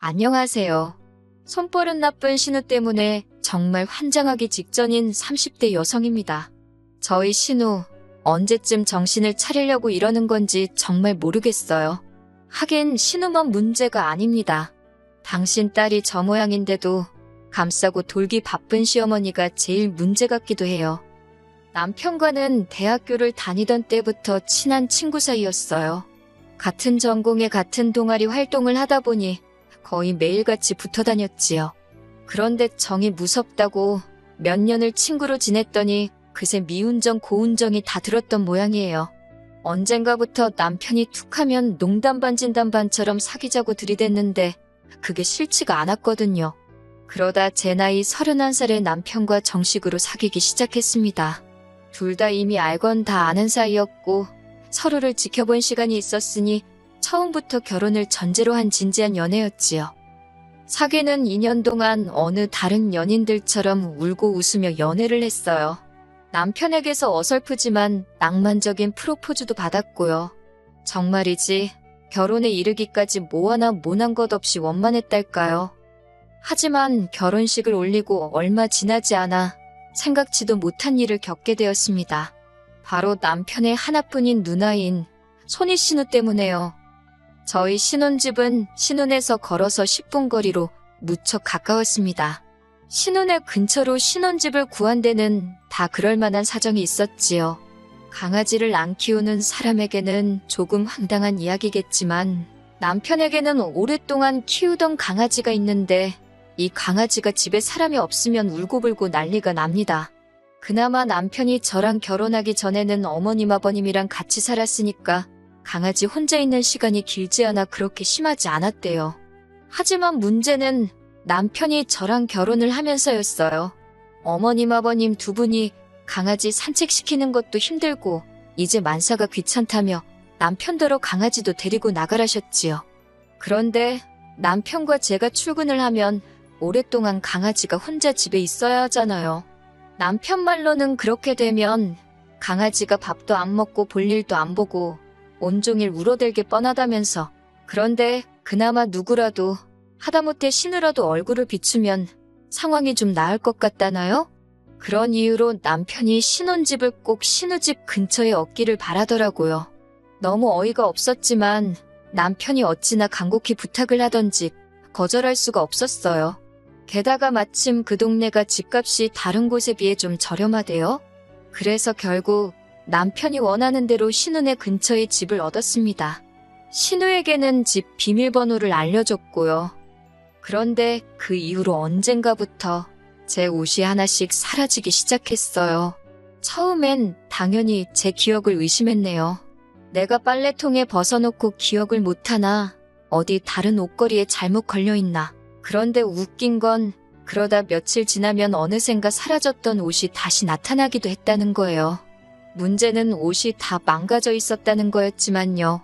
안녕하세요. 손버릇 나쁜 신우 때문에 정말 환장하기 직전인 30대 여성입니다. 저희 신우, 언제쯤 정신을 차리려고 이러는 건지 정말 모르겠어요. 하긴 신우만 문제가 아닙니다. 당신 딸이 저 모양인데도 감싸고 돌기 바쁜 시어머니가 제일 문제 같기도 해요. 남편과는 대학교를 다니던 때부터 친한 친구 사이였어요. 같은 전공에 같은 동아리 활동을 하다 보니 거의 매일같이 붙어 다녔지요. 그런데 정이 무섭다고 몇 년을 친구로 지냈더니 그새 미운정 고운정이 다 들었던 모양이에요. 언젠가부터 남편이 툭하면 농담 반 진담 반처럼 사귀자고 들이댔는데 그게 싫지가 않았거든요. 그러다 제 나이 31살의 남편과 정식으로 사귀기 시작했습니다. 둘 다 이미 알건 다 아는 사이였고 서로를 지켜본 시간이 있었으니 처음부터 결혼을 전제로 한 진지한 연애였지요. 사귀는 2년 동안 어느 다른 연인들처럼 울고 웃으며 연애를 했어요. 남편에게서 어설프지만 낭만적인 프로포즈도 받았고요. 정말이지 결혼에 이르기까지 뭐 하나 모난 것 없이 원만했달까요. 하지만 결혼식을 올리고 얼마 지나지 않아 생각지도 못한 일을 겪게 되었습니다. 바로 남편의 하나뿐인 누나인 손희 신우 때문에요. 저희 신혼집은 신혼에서 걸어서 10분 거리로 무척 가까웠습니다. 신혼의 근처로 신혼집을 구한 데는 다 그럴 만한 사정이 있었지요. 강아지를 안 키우는 사람에게는 조금 황당한 이야기겠지만 남편에게는 오랫동안 키우던 강아지가 있는데 이 강아지가 집에 사람이 없으면 울고불고 난리가 납니다. 그나마 남편이 저랑 결혼하기 전에는 어머님 아버님이랑 같이 살았으니까 강아지 혼자 있는 시간이 길지 않아 그렇게 심하지 않았대요. 하지만 문제는 남편이 저랑 결혼을 하면서였어요. 어머님 아버님 두 분이 강아지 산책시키는 것도 힘들고 이제 만사가 귀찮다며 남편더러 강아지도 데리고 나가라셨지요. 그런데 남편과 제가 출근을 하면 오랫동안 강아지가 혼자 집에 있어야 하잖아요. 남편 말로는 그렇게 되면 강아지가 밥도 안 먹고 볼 일도 안 보고 온종일 울어댈 게 뻔하다면서. 그런데 그나마 누구라도 하다못해 신우라도 얼굴을 비추면 상황이 좀 나을 것 같다나요? 그런 이유로 남편이 신혼집을 꼭 신우집 근처에 얻기를 바라더라고요. 너무 어이가 없었지만 남편이 어찌나 간곡히 부탁을 하던지 거절할 수가 없었어요. 게다가 마침 그 동네가 집값이 다른 곳에 비해 좀 저렴하대요. 그래서 결국 남편이 원하는 대로 신우네 근처에 집을 얻었습니다. 신우에게는 집 비밀번호를 알려줬고요. 그런데 그 이후로 언젠가부터 제 옷이 하나씩 사라지기 시작했어요. 처음엔 당연히 제 기억을 의심했네요. 내가 빨래통에 벗어놓고 기억을 못하나, 어디 다른 옷걸이에 잘못 걸려있나. 그런데 웃긴 건 그러다 며칠 지나면 어느샌가 사라졌던 옷이 다시 나타나기도 했다는 거예요. 문제는 옷이 다 망가져 있었다는 거였지만요.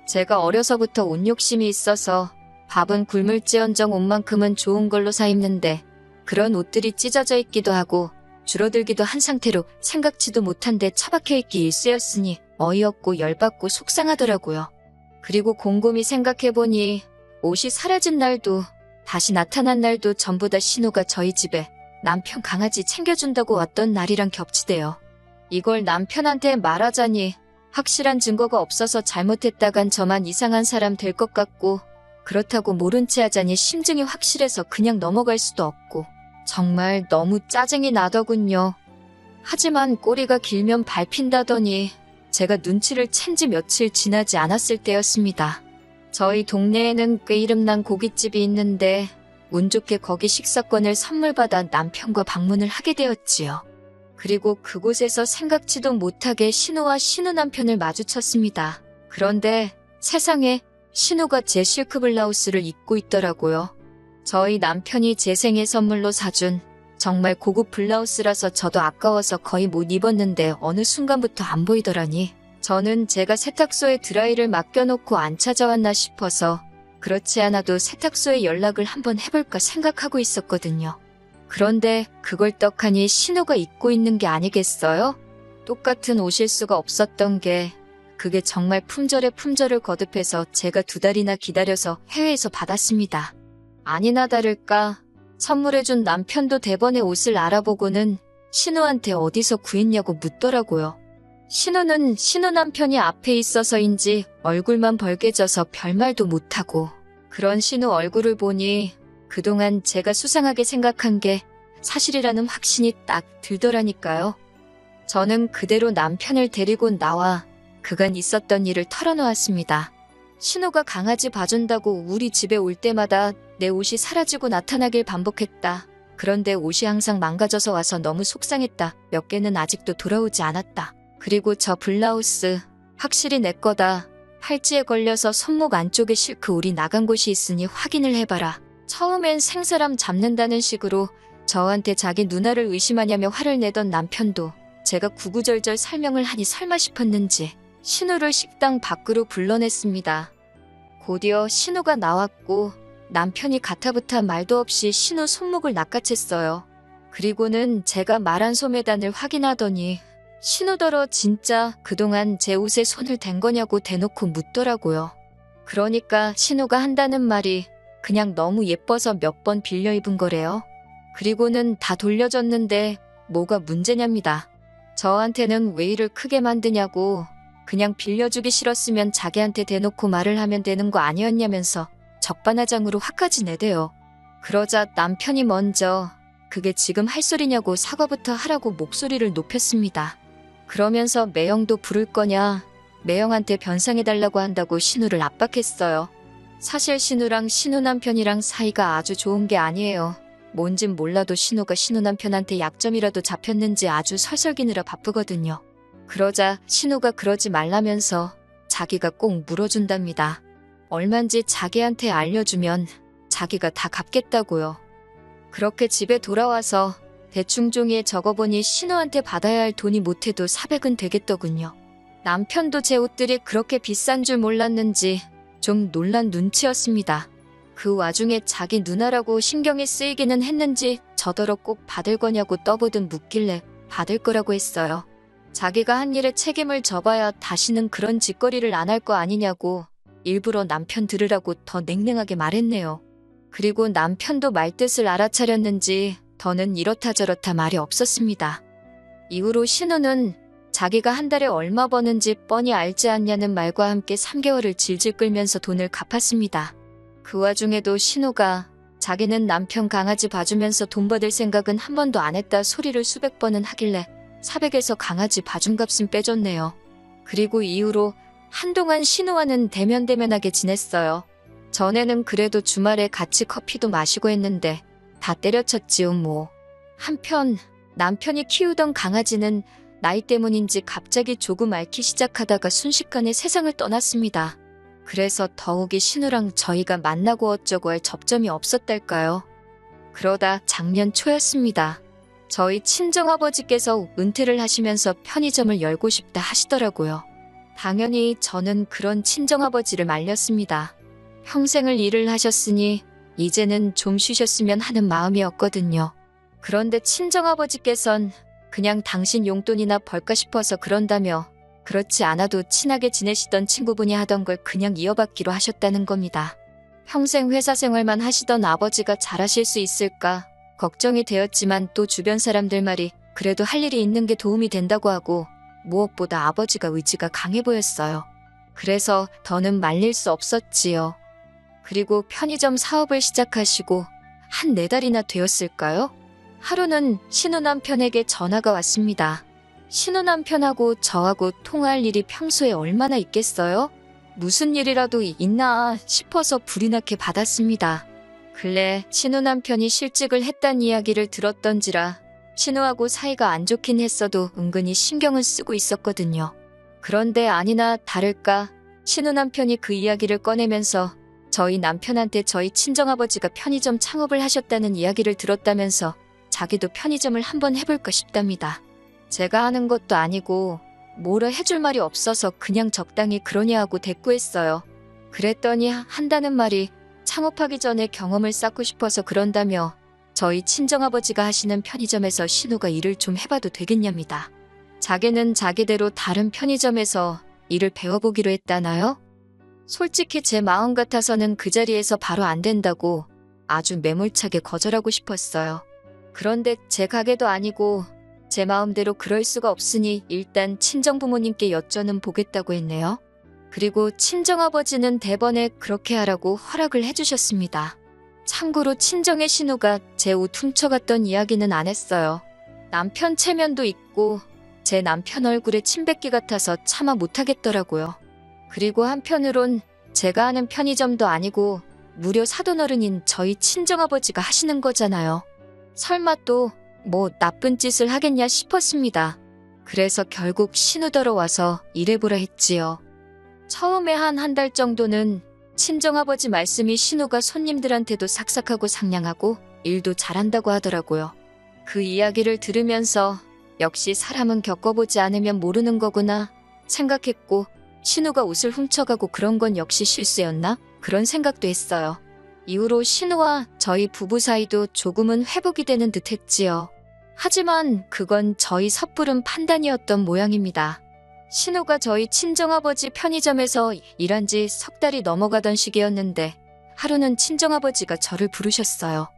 제가 어려서부터 옷 욕심이 있어서 밥은 굶을지언정 옷만큼은 좋은 걸로 사 입는데 그런 옷들이 찢어져 있기도 하고 줄어들기도 한 상태로 생각지도 못한 데 처박혀 있기 일쑤였으니 어이없고 열받고 속상하더라고요. 그리고 곰곰이 생각해보니 옷이 사라진 날도 다시 나타난 날도 전부 다 신우가 저희 집에 남편 강아지 챙겨준다고 왔던 날이랑 겹치대요. 이걸 남편한테 말하자니 확실한 증거가 없어서 잘못했다간 저만 이상한 사람 될 것 같고, 그렇다고 모른 채 하자니 심증이 확실해서 그냥 넘어갈 수도 없고 정말 너무 짜증이 나더군요. 하지만 꼬리가 길면 밟힌다더니 제가 눈치를 챈 지 며칠 지나지 않았을 때였습니다. 저희 동네에는 꽤 이름난 고깃집이 있는데 운 좋게 거기 식사권을 선물 받아 남편과 방문을 하게 되었지요. 그리고 그곳에서 생각지도 못하게 신우와 신우 남편을 마주쳤습니다. 그런데 세상에 신우가 제 실크 블라우스를 입고 있더라고요. 저희 남편이 제 생일 선물로 사준 정말 고급 블라우스라서 저도 아까워서 거의 못 입었는데 어느 순간부터 안 보이더라니 저는 제가 세탁소에 드라이를 맡겨놓고 안 찾아왔나 싶어서 그렇지 않아도 세탁소에 연락을 한번 해볼까 생각하고 있었거든요. 그런데 그걸 떡하니 신우가 입고 있는 게 아니겠어요? 똑같은 옷일 수가 없었던 게 그게 정말 품절에 품절을 거듭해서 제가 2달이나 기다려서 해외에서 받았습니다. 아니나 다를까 선물해준 남편도 대번에 옷을 알아보고는 신우한테 어디서 구했냐고 묻더라고요. 신우는 신우 남편이 앞에 있어서인지 얼굴만 벌개져서 별말도 못하고 그런 신우 얼굴을 보니 그동안 제가 수상하게 생각한 게 사실이라는 확신이 딱 들더라니까요. 저는 그대로 남편을 데리고 나와 그간 있었던 일을 털어놓았습니다. 신우가 강아지 봐준다고 우리 집에 올 때마다 내 옷이 사라지고 나타나길 반복했다. 그런데 옷이 항상 망가져서 와서 너무 속상했다. 몇 개는 아직도 돌아오지 않았다. 그리고 저 블라우스 확실히 내 거다. 팔찌에 걸려서 손목 안쪽에 실크 올이 나간 곳이 있으니 확인을 해봐라. 처음엔 생사람 잡는다는 식으로 저한테 자기 누나를 의심하냐며 화를 내던 남편도 제가 구구절절 설명을 하니 설마 싶었는지 신우를 식당 밖으로 불러냈습니다. 곧이어 신우가 나왔고 남편이 가타부타 말도 없이 신우 손목을 낚아챘어요. 그리고는 제가 말한 소매단을 확인하더니 신우더러 진짜 그동안 제 옷에 손을 댄 거냐고 대놓고 묻더라고요. 그러니까 신우가 한다는 말이 그냥 너무 예뻐서 몇 번 빌려 입은 거래요. 그리고는 다 돌려줬는데 뭐가 문제냐입니다. 저한테는 왜 일을 크게 만드냐고 그냥 빌려주기 싫었으면 자기한테 대놓고 말을 하면 되는 거 아니었냐면서 적반하장으로 화까지 내대요. 그러자 남편이 먼저 그게 지금 할 소리냐고 사과부터 하라고 목소리를 높였습니다. 그러면서 매형도 부를 거냐 매형한테 변상해달라고 한다고 신우를 압박했어요. 사실 신우랑 신우 남편이랑 사이가 아주 좋은 게 아니에요. 뭔진 몰라도 신우가 신우 남편한테 약점이라도 잡혔는지 아주 설설기느라 바쁘거든요. 그러자 신우가 그러지 말라면서 자기가 꼭 물어준답니다. 얼만지 자기한테 알려주면 자기가 다 갚겠다고요. 그렇게 집에 돌아와서 대충 종이에 적어보니 신우한테 받아야 할 돈이 못해도 400은 되겠더군요. 남편도 제 옷들이 그렇게 비싼 줄 몰랐는지 좀 놀란 눈치였습니다. 그 와중에 자기 누나라고 신경이 쓰이기는 했는지 저더러 꼭 받을 거냐고 떠보듯 묻길래 받을 거라고 했어요. 자기가 한 일에 책임을 져봐야 다시는 그런 짓거리를 안 할 거 아니냐고 일부러 남편 들으라고 더 냉랭하게 말했네요. 그리고 남편도 말뜻을 알아차렸는지 더는 이렇다 저렇다 말이 없었습니다. 이후로 신우는 자기가 한 달에 얼마 버는지 뻔히 알지 않냐는 말과 함께 3개월을 질질 끌면서 돈을 갚았습니다. 그 와중에도 신우가 자기는 남편 강아지 봐주면서 돈 받을 생각은 한 번도 안 했다 소리를 수백 번은 하길래 400에서 강아지 봐준 값은 빼줬네요. 그리고 이후로 한동안 신우와는 대면대면하게 지냈어요. 전에는 그래도 주말에 같이 커피도 마시고 했는데 다 때려쳤지요 뭐. 한편 남편이 키우던 강아지는 나이 때문인지 갑자기 조금 앓기 시작하다가 순식간에 세상을 떠났습니다. 그래서 더욱이 신우랑 저희가 만나고 어쩌고 할 접점이 없었달까요. 그러다 작년 초였습니다. 저희 친정아버지께서 은퇴를 하시면서 편의점을 열고 싶다 하시더라고요. 당연히 저는 그런 친정아버지를 말렸습니다. 평생을 일을 하셨으니 이제는 좀 쉬셨으면 하는 마음이었거든요. 그런데 친정아버지께선 그냥 당신 용돈이나 벌까 싶어서 그런다며 그렇지 않아도 친하게 지내시던 친구분이 하던 걸 그냥 이어받기로 하셨다는 겁니다. 평생 회사 생활만 하시던 아버지가 잘하실 수 있을까 걱정이 되었지만 또 주변 사람들 말이 그래도 할 일이 있는 게 도움이 된다고 하고 무엇보다 아버지가 의지가 강해 보였어요. 그래서 더는 말릴 수 없었지요. 그리고 편의점 사업을 시작하시고 한 4달이나 되었을까요? 하루는 신우 남편에게 전화가 왔습니다. 신우 남편하고 저하고 통화할 일이 평소에 얼마나 있겠어요? 무슨 일이라도 있나 싶어서 불이 나게 받았습니다. 근래 신우 남편이 실직을 했단 이야기를 들었던지라 신우하고 사이가 안 좋긴 했어도 은근히 신경을 쓰고 있었거든요. 그런데 아니나 다를까 신우 남편이 그 이야기를 꺼내면서 저희 남편한테 저희 친정아버지가 편의점 창업을 하셨다는 이야기를 들었다면서 자기도 편의점을 한번 해볼까 싶답니다. 제가 하는 것도 아니고 뭐라 해줄 말이 없어서 그냥 적당히 그러냐 하고 대꾸했어요. 그랬더니 한다는 말이 창업하기 전에 경험을 쌓고 싶어서 그런다며 저희 친정아버지가 하시는 편의점에서 신우가 일을 좀 해봐도 되겠냐입니다. 자기는 자기대로 다른 편의점에서 일을 배워보기로 했다나요? 솔직히 제 마음 같아서는 그 자리에서 바로 안 된다고 아주 매몰차게 거절하고 싶었어요. 그런데 제 가게도 아니고 제 마음대로 그럴 수가 없으니 일단 친정부모님께 여쭤는 보겠다고 했네요. 그리고 친정아버지는 대번에 그렇게 하라고 허락을 해주셨습니다. 참고로 친정의 신우가 제 옷 훔쳐갔던 이야기는 안 했어요. 남편 체면도 있고 제 남편 얼굴에 침 뱉기 같아서 차마 못하겠더라고요. 그리고 한편으론 제가 하는 편의점도 아니고 무려 사돈어른인 저희 친정아버지가 하시는 거잖아요. 설마 또 뭐 나쁜 짓을 하겠냐 싶었습니다. 그래서 결국 신우더러 와서 일해보라 했지요. 처음에 한 달 정도는 친정아버지 말씀이 신우가 손님들한테도 삭삭하고 상냥하고 일도 잘한다고 하더라고요. 그 이야기를 들으면서 역시 사람은 겪어보지 않으면 모르는 거구나 생각했고, 신우가 옷을 훔쳐가고 그런 건 역시 실수였나? 그런 생각도 했어요. 이후로 신우와 저희 부부 사이도 조금은 회복이 되는 듯 했지요. 하지만 그건 저희 섣부른 판단이었던 모양입니다. 신우가 저희 친정아버지 편의점에서 일한 지 석 달이 넘어가던 시기였는데 하루는 친정아버지가 저를 부르셨어요.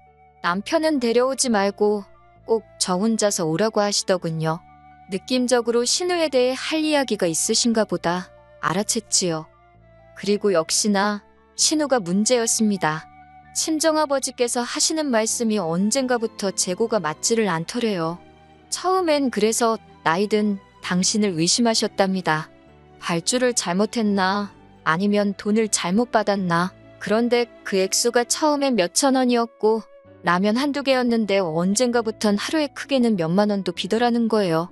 남편은 데려오지 말고 꼭 저 혼자서 오라고 하시더군요. 느낌적으로 신우에 대해 할 이야기가 있으신가 보다 알아챘지요. 그리고 역시나 신우가 문제였습니다. 친정아버지께서 하시는 말씀이 언젠가부터 재고가 맞지를 않더래요. 처음엔 그래서 나이든 당신을 의심하셨답니다. 발주를 잘못했나 아니면 돈을 잘못 받았나. 그런데 그 액수가 처음엔 몇천 원이었고 라면 한두 개였는데 언젠가부턴 하루에 크게는 몇만 원도 비더라는 거예요.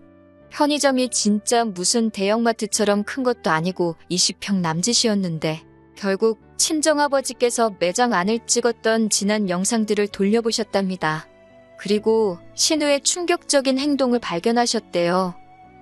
편의점이 진짜 무슨 대형마트처럼 큰 것도 아니고 20평 남짓이었는데 결국 친정아버지께서 매장 안을 찍었던 지난 영상들을 돌려보셨답니다. 그리고 신우의 충격적인 행동을 발견하셨대요.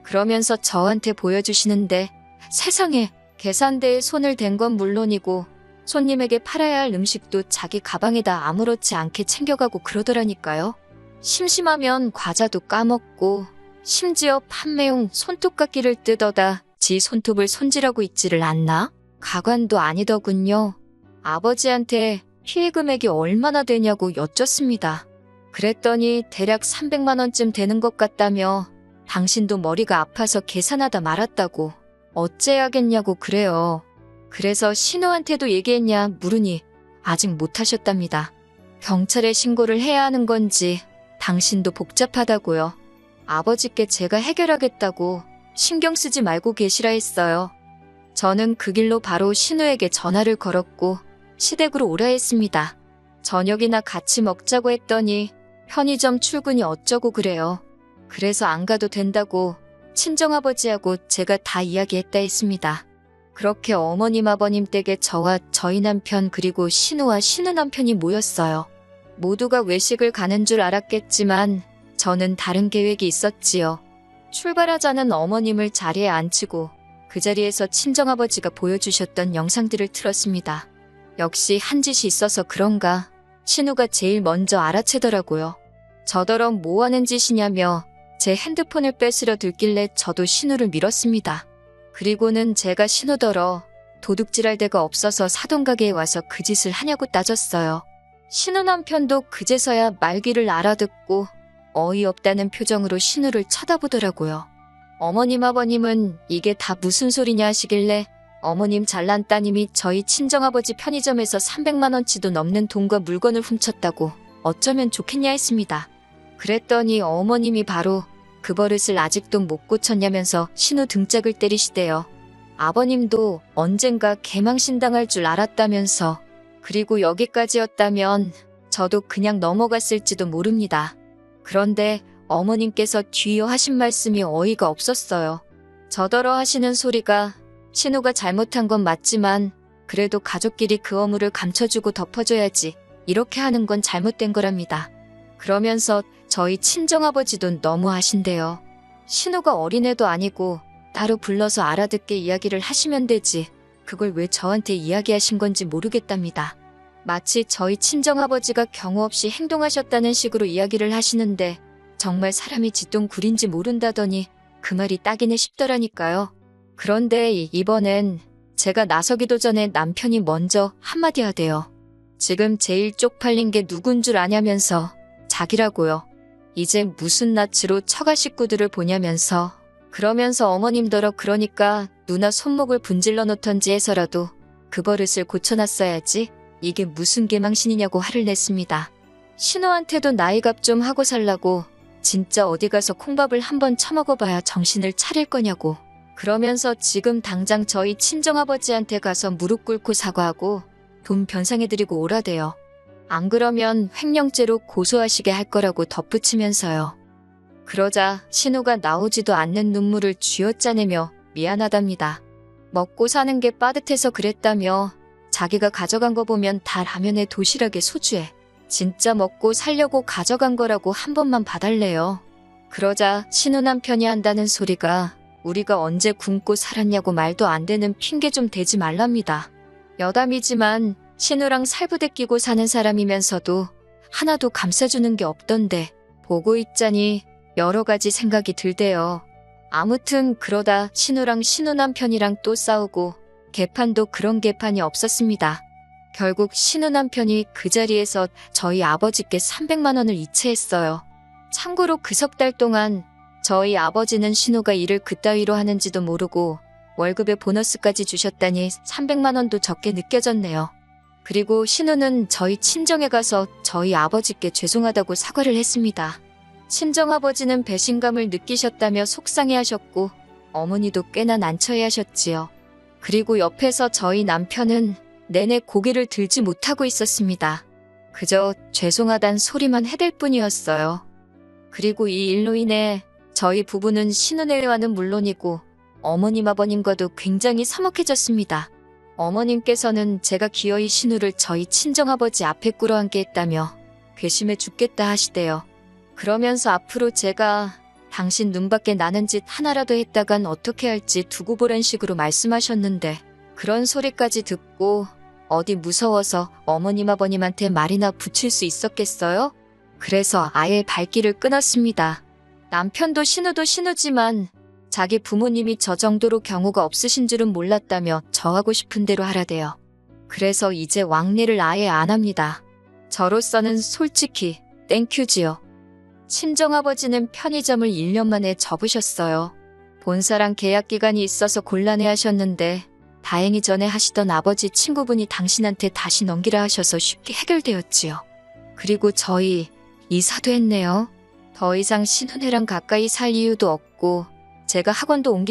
그러면서 저한테 보여주시는데 세상에, 계산대에 손을 댄 건 물론이고 손님에게 팔아야 할 음식도 자기 가방에다 아무렇지 않게 챙겨가고 그러더라니까요. 심심하면 과자도 까먹고 심지어 판매용 손톱깎이를 뜯어다 지 손톱을 손질하고 있지를 않나? 가관도 아니더군요. 아버지한테 피해 금액이 얼마나 되냐고 여쭙습니다. 그랬더니 대략 300만 원쯤 되는 것 같다며 당신도 머리가 아파서 계산하다 말았다고 어째야겠냐고 그래요. 그래서 신우한테도 얘기했냐 물으니 아직 못하셨답니다. 경찰에 신고를 해야 하는 건지 당신도 복잡하다고요. 아버지께 제가 해결하겠다고 신경 쓰지 말고 계시라 했어요. 저는 그 길로 바로 신우에게 전화를 걸었고 시댁으로 오라 했습니다. 저녁이나 같이 먹자고 했더니 편의점 출근이 어쩌고 그래요. 그래서 안 가도 된다고 친정아버지하고 제가 다 이야기했다 했습니다. 그렇게 어머님 아버님 댁에 저와 저희 남편 그리고 신우와 신우 남편이 모였어요. 모두가 외식을 가는 줄 알았겠지만 저는 다른 계획이 있었지요. 출발하자는 어머님을 자리에 앉히고 그 자리에서 친정아버지가 보여주셨던 영상들을 틀었습니다. 역시 한 짓이 있어서 그런가 신우가 제일 먼저 알아채더라고요. 저더러 뭐 하는 짓이냐며 제 핸드폰을 뺏으려 들길래 저도 신우를 밀었습니다. 그리고는 제가 신우더러 도둑질할 데가 없어서 사돈가게에 와서 그 짓을 하냐고 따졌어요. 신우 남편도 그제서야 말귀를 알아듣고 어이없다는 표정으로 신우를 쳐다보더라고요. 어머님 아버님은 이게 다 무슨 소리냐 하시길래 어머님 잘난 따님이 저희 친정아버지 편의점에서 300만 원치도 넘는 돈과 물건을 훔쳤다고 어쩌면 좋겠냐 했습니다. 그랬더니 어머님이 바로 그 버릇을 아직도 못 고쳤냐면서 신우 등짝을 때리시대요. 아버님도 언젠가 개망신당할 줄 알았다면서 그리고 여기까지였다면 저도 그냥 넘어갔을지도 모릅니다. 그런데 어머님께서 뒤이어 하신 말씀이 어이가 없었어요. 저더러 하시는 소리가 신우가 잘못한 건 맞지만 그래도 가족끼리 그 어물을 감춰주고 덮어줘야지 이렇게 하는 건 잘못된 거랍니다. 그러면서 저희 친정아버지도 너무하신대요. 신우가 어린애도 아니고 따로 불러서 알아듣게 이야기를 하시면 되지 그걸 왜 저한테 이야기하신 건지 모르겠답니다. 마치 저희 친정아버지가 경우 없이 행동하셨다는 식으로 이야기를 하시는데 정말 사람이 쥐똥굴인지 모른다더니 그 말이 딱이네 싶더라니까요. 그런데 이번엔 제가 나서기도 전에 남편이 먼저 한마디 하대요. 지금 제일 쪽팔린 게 누군 줄 아냐면서 자기라고요. 이제 무슨 낯으로 처가 식구들을 보냐면서 그러면서 어머님더러 그러니까 누나 손목을 분질러 놓던지 해서라도 그 버릇을 고쳐놨어야지 이게 무슨 개망신이냐고 화를 냈습니다. 신우한테도 나이값 좀 하고 살라고 진짜 어디 가서 콩밥을 한번 처먹어봐야 정신을 차릴 거냐고 그러면서 지금 당장 저희 친정아버지한테 가서 무릎 꿇고 사과하고 돈 변상해드리고 오라대요. 안 그러면 횡령죄로 고소하시게 할 거라고 덧붙이면서요. 그러자 신우가 나오지도 않는 눈물을 쥐어짜내며 미안하답니다. 먹고 사는 게 빠듯해서 그랬다며 자기가 가져간 거 보면 다 라면에 도시락에 소주에 진짜 먹고 살려고 가져간 거라고 한 번만 봐달래요. 그러자 신우 남편이 한다는 소리가 우리가 언제 굶고 살았냐고 말도 안 되는 핑계 좀 대지 말랍니다. 여담이지만 신우랑 살부대 끼고 사는 사람이면서도 하나도 감싸주는 게 없던데 보고 있자니 여러 가지 생각이 들대요. 아무튼 그러다 신우랑 신우 남편이랑 또 싸우고 개판도 그런 개판이 없었습니다. 결국 신우 남편이 그 자리에서 저희 아버지께 300만 원을 이체했어요. 참고로 그 석 달 동안 저희 아버지는 신우가 일을 그따위로 하는지도 모르고 월급에 보너스까지 주셨다니 300만 원도 적게 느껴졌네요. 그리고 신우는 저희 친정에 가서 저희 아버지께 죄송하다고 사과를 했습니다. 친정아버지는 배신감을 느끼셨다며 속상해하셨고 어머니도 꽤나 난처해하셨지요. 그리고 옆에서 저희 남편은 내내 고개를 들지 못하고 있었습니다. 그저 죄송하단 소리만 해댈 뿐이었어요. 그리고 이 일로 인해 저희 부부는 신우네와는 물론이고 어머님 아버님과도 굉장히 서먹해졌습니다. 어머님께서는 제가 기어이 신우를 저희 친정아버지 앞에 꿇어앉게 했다며 괘씸해 죽겠다 하시대요. 그러면서 앞으로 제가 당신 눈밖에 나는 짓 하나라도 했다간 어떻게 할지 두고 보란 식으로 말씀하셨는데 그런 소리까지 듣고 어디 무서워서 어머님 아버님한테 말이나 붙일 수 있었겠어요? 그래서 아예 발길을 끊었습니다. 남편도 신우도 신우지만 자기 부모님이 저 정도로 경우가 없으신 줄은 몰랐다며 저하고 싶은 대로 하라대요. 그래서 이제 왕래를 아예 안 합니다. 저로서는 솔직히 땡큐지요. 친정아버지는 편의점을 1년 만에 접으셨어요. 본사랑 계약 기간이 있어서 곤란해하셨는데 다행히 전에 하시던 아버지 친구분이 당신한테 다시 넘기라 하셔서 쉽게 해결되었지요. 그리고 저희 이사도 했네요. 더 이상 신우네랑 가까이 살 이유도 없고 제가 학원도 옮기